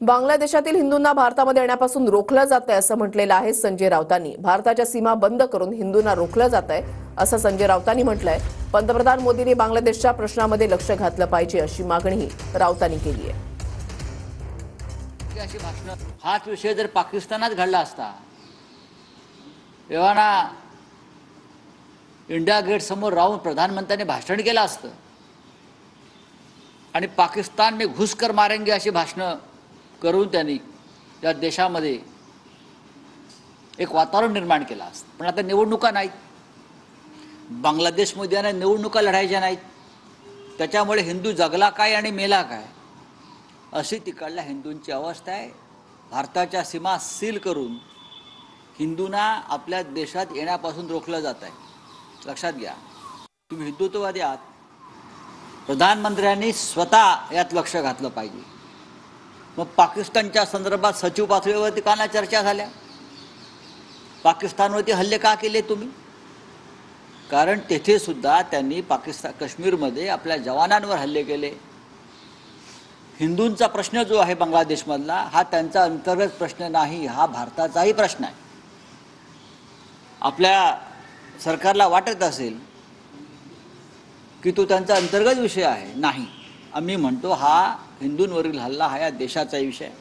बांगलादेशातील हिंदूंना भारतामध्ये येण्यापासून रोखलं जातंय असं म्हटलेलं आहे संजय राऊतांनी। भारताच्या सीमा बंद करून हिंदूंना रोखलं जातंय असं संजय राऊतांनी म्हटलंय। पंतप्रधान मोदींनी बांगलादेशच्या प्रश्नामध्ये लक्ष घातलं पाहिजे अशी मागणीही राऊतांनी केली आहे। अशी भाषणं हाच विषय जर पाकिस्तानात घडला असता तेव्हा ना इंडिया गेट समोर राहून प्रधानमंत्र्यांनी भाषण केलं असतं आणि पाकिस्तान में घुसकर मारेंगे अशी भाषणं करून त्यांनी या देशामध्ये एक वातावरण निर्माण केलं असतं। पण आता निवडणुका नाहीत, बांगलादेशमध्ये निवडणुका लढायच्या नाहीत, त्याच्यामुळे हिंदू जगला काय आणि मेला काय अशी तिकडल्या हिंदूंची अवस्था आहे। भारताच्या सीमा सील करून हिंदूंना आपल्या देशात येण्यापासून रोखलं जात आहे। लक्षात घ्या, तुम्ही हिंदुत्ववादी आहात, प्रधानमंत्र्यांनी स्वतः यात लक्ष घातलं पाहिजे। मग पाकिस्तानच्या संदर्भात सचिव पातळीवरती का ना चर्चा झाल्या? पाकिस्तानवरती हल्ले का केले तुम्ही? कारण तेथे सुद्धा त्यांनी काश्मीरमध्ये आपल्या जवानांवर हल्ले केले। हिंदूंचा प्रश्न जो आहे बांगलादेशमधला हा त्यांचा अंतर्गत प्रश्न नाही, हा भारताचाही प्रश्न आहे। आपल्या सरकारला वाटत असेल की तो त्यांचा अंतर्गत विषय आहे, नाही, आम्ही म्हणतो हा हिंदूंवरील हल्ला हा या देशाचा विषय आहे।